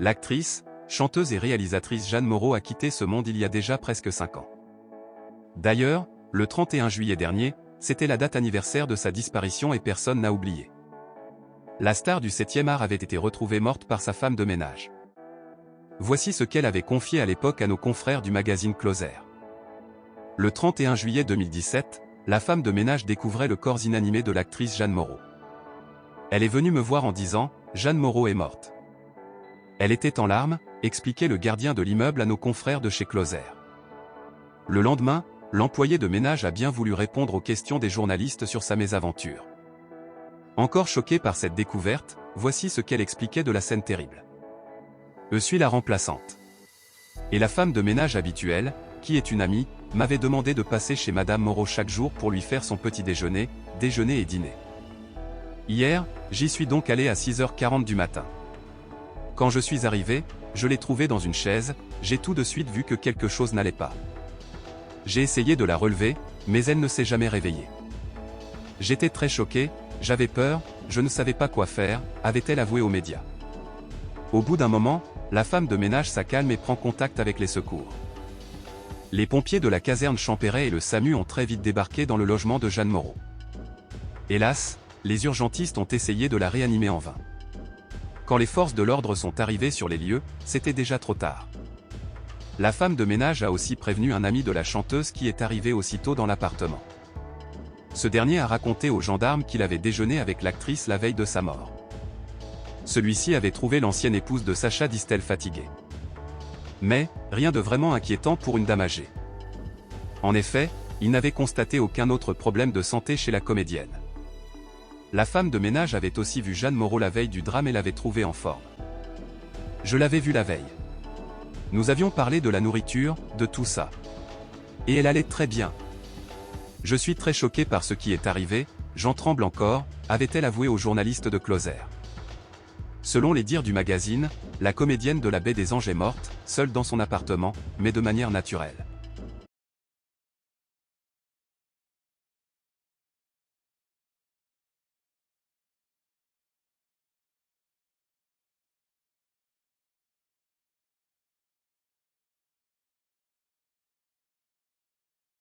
L'actrice, chanteuse et réalisatrice Jeanne Moreau a quitté ce monde il y a déjà presque 5 ans. D'ailleurs, le 31 juillet dernier, c'était la date anniversaire de sa disparition et personne n'a oublié. La star du 7e art avait été retrouvée morte par sa femme de ménage. Voici ce qu'elle avait confié à l'époque à nos confrères du magazine Closer. Le 31 juillet 2017, la femme de ménage découvrait le corps inanimé de l'actrice Jeanne Moreau. Elle est venue me voir en disant « Jeanne Moreau est morte ». Elle était en larmes, expliquait le gardien de l'immeuble à nos confrères de chez Closer. Le lendemain, l'employé de ménage a bien voulu répondre aux questions des journalistes sur sa mésaventure. Encore choquée par cette découverte, voici ce qu'elle expliquait de la scène terrible. Je suis la remplaçante. Et la femme de ménage habituelle, qui est une amie, m'avait demandé de passer chez Madame Moreau chaque jour pour lui faire son petit déjeuner, déjeuner et dîner. Hier, j'y suis donc allé à 6h40 du matin. Quand je suis arrivé, je l'ai trouvée dans une chaise, j'ai tout de suite vu que quelque chose n'allait pas. J'ai essayé de la relever, mais elle ne s'est jamais réveillée. J'étais très choqué, j'avais peur, je ne savais pas quoi faire, avait-elle avoué aux médias. Au bout d'un moment, la femme de ménage s'accalme et prend contact avec les secours. Les pompiers de la caserne Champéret et le SAMU ont très vite débarqué dans le logement de Jeanne Moreau. Hélas, les urgentistes ont essayé de la réanimer en vain. Quand les forces de l'ordre sont arrivées sur les lieux, c'était déjà trop tard. La femme de ménage a aussi prévenu un ami de la chanteuse qui est arrivé aussitôt dans l'appartement. Ce dernier a raconté aux gendarmes qu'il avait déjeuné avec l'actrice la veille de sa mort. Celui-ci avait trouvé l'ancienne épouse de Sacha Distel fatiguée. Mais, rien de vraiment inquiétant pour une dame âgée. En effet, il n'avait constaté aucun autre problème de santé chez la comédienne. La femme de ménage avait aussi vu Jeanne Moreau la veille du drame et l'avait trouvée en forme. Je l'avais vue la veille. Nous avions parlé de la nourriture, de tout ça. Et elle allait très bien. Je suis très choqué par ce qui est arrivé, j'en tremble encore, avait-elle avoué aux journalistes de Closer. Selon les dires du magazine, la comédienne de la Baie des Anges est morte, seule dans son appartement, mais de manière naturelle.